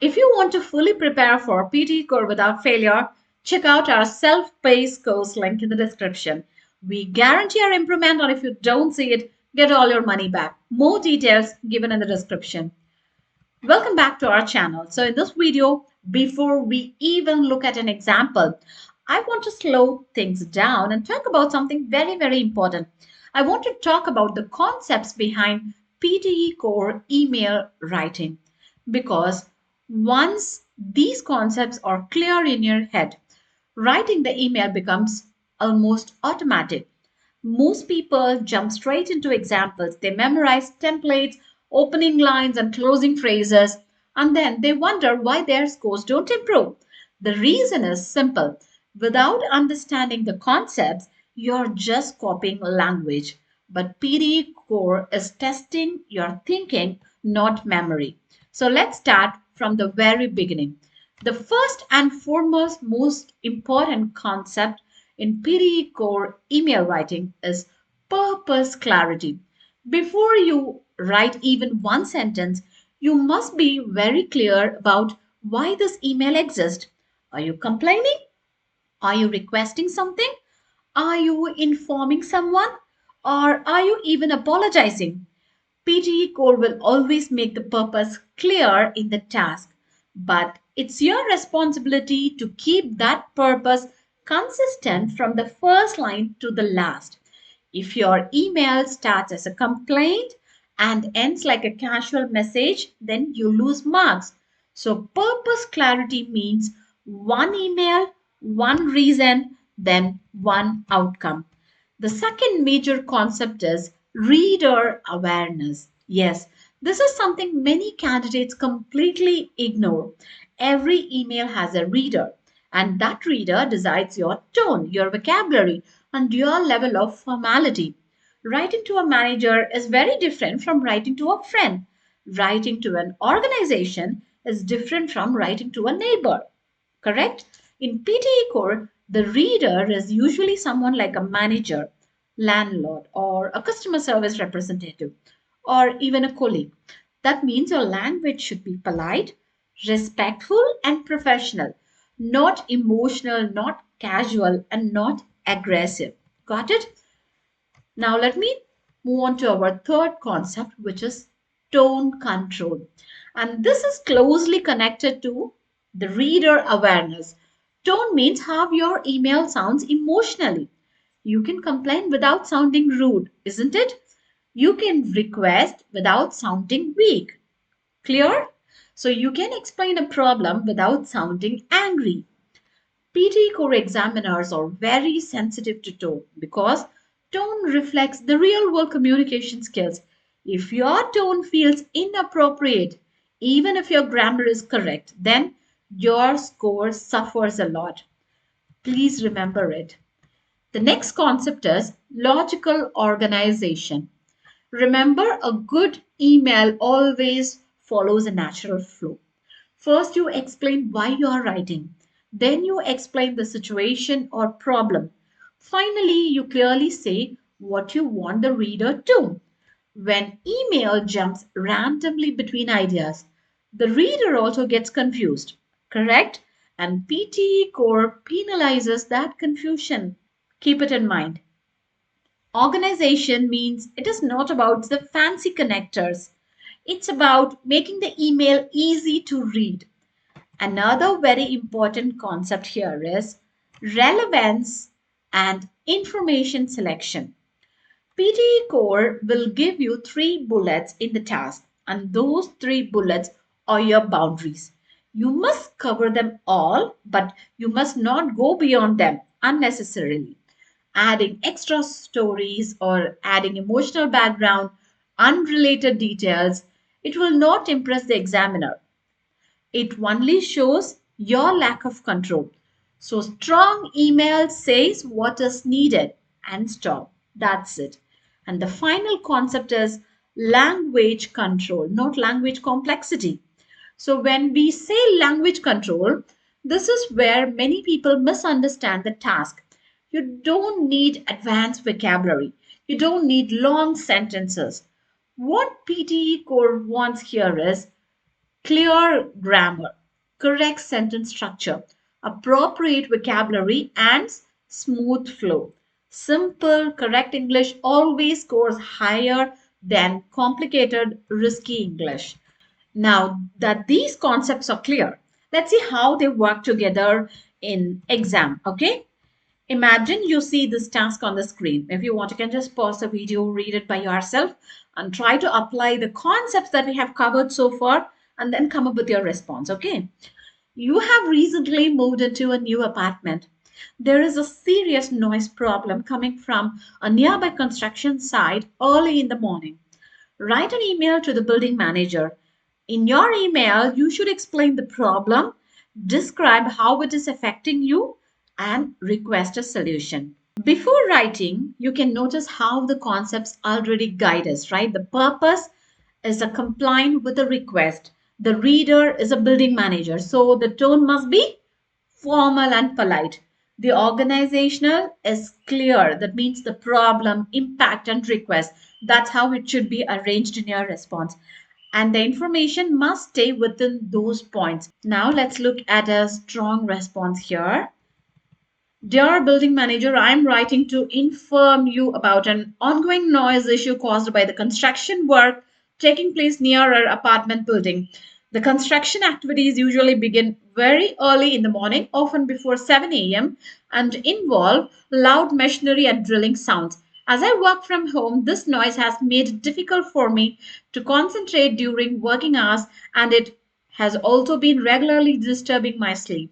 If you want to fully prepare for PTE core without failure, check out our self-paced course link in the description. We guarantee our improvement, or if you don't see it, get all your money back. More details given in the description. Welcome back to our channel. So in this video, before we even look at an example, I want to slow things down and talk about something very important. I want to talk about the concepts behind PTE core email writing, because once these concepts are clear in your head, writing the email becomes almost automatic. Most people jump straight into examples. They memorize templates, opening lines, and closing phrases, and then they wonder why their scores don't improve. The reason is simple. Without understanding the concepts, you're just copying language. But PD Core is testing your thinking, not memory. So let's start from the very beginning. The first and foremost most important concept in PTE core email writing is purpose clarity. Before you write even one sentence, you must be very clear about why this email exists. Are you complaining? Are you requesting something? Are you informing someone? Or are you even apologizing? PTE core will always make the purpose clear in the task, but it's your responsibility to keep that purpose consistent from the first line to the last. If your email starts as a complaint and ends like a casual message, then you lose marks. So, purpose clarity means one email, one reason, then one outcome. The second major concept is reader awareness. Yes, this is something many candidates completely ignore. Every email has a reader, and that reader decides your tone, your vocabulary, and your level of formality. Writing to a manager is very different from writing to a friend. Writing to an organization is different from writing to a neighbor. Correct? In PTE core, the reader is usually someone like a manager, landlord, or a customer service representative, or even a colleague. That means your language should be polite, respectful, and professional, not emotional, not casual, and not aggressive. Got it? Now, let me move on to our third concept, which is tone control. And this is closely connected to the reader awareness. Tone means how your email sounds emotionally. You can complain without sounding rude, isn't it? You can request without sounding weak. Clear? So you can explain a problem without sounding angry. PT core examiners are very sensitive to tone because tone reflects the real world communication skills. If your tone feels inappropriate, even if your grammar is correct, then your score suffers a lot. Please remember it. The next concept is logical organization. Remember, a good email always follows a natural flow. First, you explain why you are writing. Then, you explain the situation or problem. Finally, you clearly say what you want the reader to. When email jumps randomly between ideas, the reader also gets confused, correct? And PTE core penalizes that confusion. Keep it in mind. Organization means it is not about the fancy connectors. It's about making the email easy to read. Another very important concept here is relevance and information selection. PTE core will give you three bullets in the task, and those three bullets are your boundaries. You must cover them all, but you must not go beyond them unnecessarily. Adding extra stories or adding emotional background, unrelated details, it will not impress the examiner. It only shows your lack of control. So, strong email says what is needed and stop. That's it. And the final concept is language control, not language complexity. So, when we say language control, this is where many people misunderstand the task. You don't need advanced vocabulary, you don't need long sentences. What PTE core wants here is clear grammar, correct sentence structure, appropriate vocabulary, and smooth flow. Simple, correct English always scores higher than complicated, risky English. Now that these concepts are clear, let's see how they work together in exam. Okay. Imagine you see this task on the screen. If you want, you can just pause the video, read it by yourself, and try to apply the concepts that we have covered so far, and then come up with your response. Okay. You have recently moved into a new apartment. There is a serious noise problem coming from a nearby construction site early in the morning. Write an email to the building manager. In your email, you should explain the problem, describe how it is affecting you, and request a solution. Before writing, you can notice how the concepts already guide us, right? The purpose is a complying with a request. The reader is a building manager, so the tone must be formal and polite. The organizational is clear. That means the problem, impact, and request. That's how it should be arranged in your response. And the information must stay within those points. Now let's look at a strong response here. Dear building manager, I am writing to inform you about an ongoing noise issue caused by the construction work taking place near our apartment building. The construction activities usually begin very early in the morning, often before 7 a.m., and involve loud machinery and drilling sounds. As I work from home, this noise has made it difficult for me to concentrate during working hours, and it has also been regularly disturbing my sleep.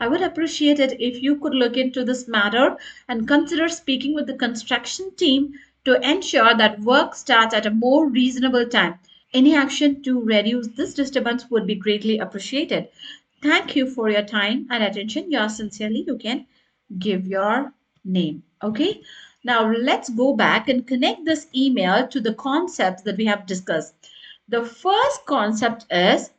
I would appreciate it if you could look into this matter and consider speaking with the construction team to ensure that work starts at a more reasonable time. Any action to reduce this disturbance would be greatly appreciated. Thank you for your time and attention. Yours sincerely, you can give your name. Okay. Now let's go back and connect this email to the concepts that we have discussed. The first concept is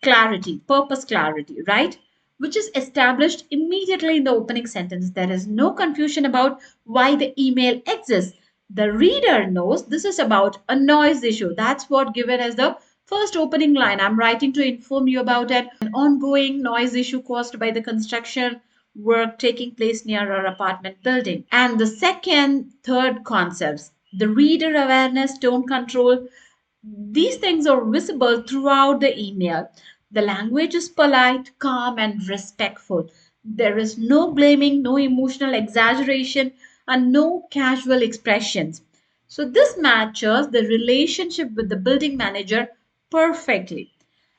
clarity, purpose clarity, right? Which is established immediately in the opening sentence. There is no confusion about why the email exists. The reader knows this is about a noise issue. That's what given as the first opening line. I'm writing to inform you about an ongoing noise issue caused by the construction work taking place near our apartment building. And the second, third concepts, the reader awareness, tone control, these things are visible throughout the email. The language is polite, calm, and respectful. There is no blaming, no emotional exaggeration, and no casual expressions. So, this matches the relationship with the building manager perfectly.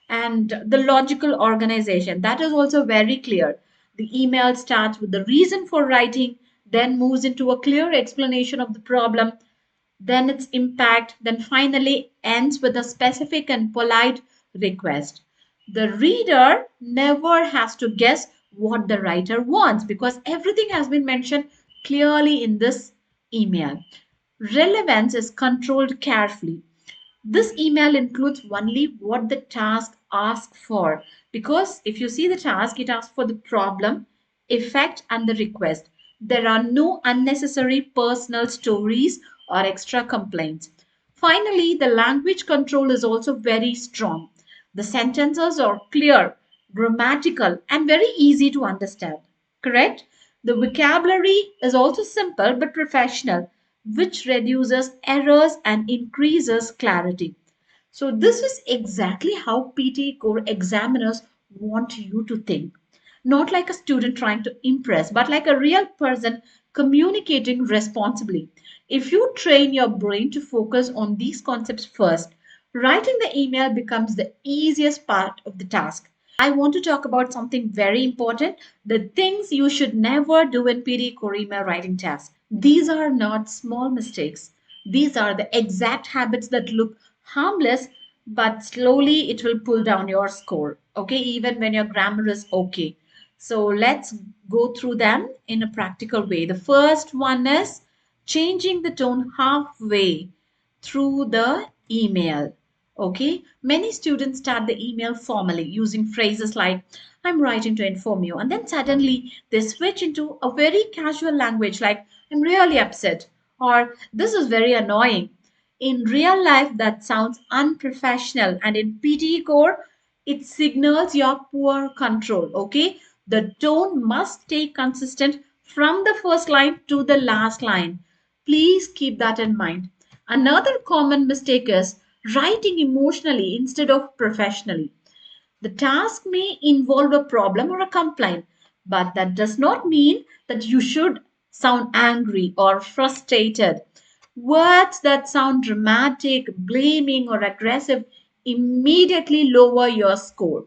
And the logical organization, that is also very clear. The email starts with the reason for writing, then moves into a clear explanation of the problem, then its impact, then finally ends with a specific and polite request. The reader never has to guess what the writer wants because everything has been mentioned clearly in this email. Relevance is controlled carefully. This email includes only what the task asks for because if you see the task, it asks for the problem, effect, and the request. There are no unnecessary personal stories or extra complaints. Finally, the language control is also very strong. The sentences are clear, grammatical, and very easy to understand. Correct? The vocabulary is also simple but professional, which reduces errors and increases clarity. So, this is exactly how PTE core examiners want you to think. Not like a student trying to impress, but like a real person communicating responsibly. If you train your brain to focus on these concepts first, writing the email becomes the easiest part of the task. I want to talk about something very important, the things you should never do in PD core email writing task. These are not small mistakes. These are the exact habits that look harmless, but slowly it will pull down your score. Okay, even when your grammar is okay. So let's go through them in a practical way. The first one is changing the tone halfway through the email. Okay, many students start the email formally using phrases like, I'm writing to inform you, and then suddenly they switch into a very casual language like, I'm really upset, or this is very annoying. In real life, that sounds unprofessional, and in PTE core, It signals your poor control. Okay, the tone must stay consistent from the first line to the last line. Please keep that in mind. Another common mistake is writing emotionally instead of professionally. The task may involve a problem or a complaint, but that does not mean that you should sound angry or frustrated. Words that sound dramatic, blaming, or aggressive immediately lower your score.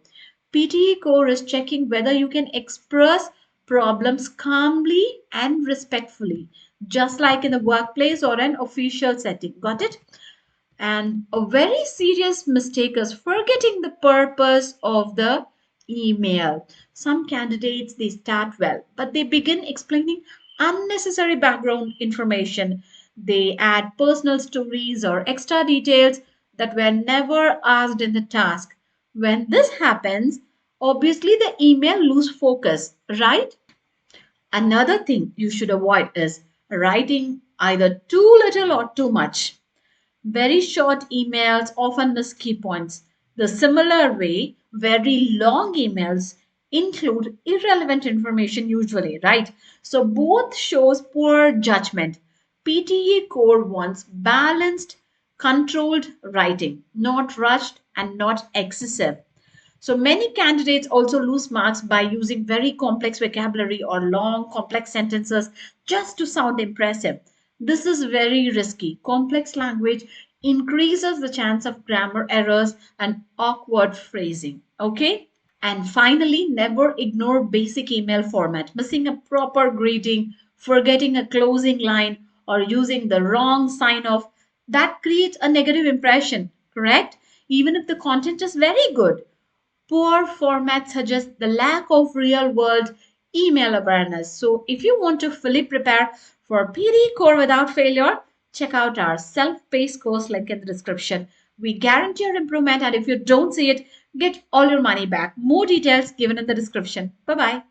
PTE core is checking whether you can express problems calmly and respectfully, just like in the workplace or an official setting. Got it? And a very serious mistake is forgetting the purpose of the email. Some candidates they start well, but they begin explaining unnecessary background information. They add personal stories or extra details that were never asked in the task. When this happens, obviously the email lose focus, right? Another thing you should avoid is writing either too little or too much. Very short emails often miss key points. The similar way, very long emails include irrelevant information usually, right? So both shows poor judgment. PTE core wants balanced, controlled writing, not rushed and not excessive. So many candidates also lose marks by using very complex vocabulary or long, complex sentences just to sound impressive. This is very risky. Complex language increases the chance of grammar errors and awkward phrasing. Okay? And finally, never ignore basic email format. Missing a proper greeting, forgetting a closing line, or using the wrong sign off, that creates a negative impression, correct? Even if the content is very good. Poor format suggests the lack of real world email awareness. So, if you want to fully prepare for PD Core without failure, check out our self paced course link in the description. We guarantee your improvement, and if you don't see it, get all your money back. More details given in the description. Bye bye.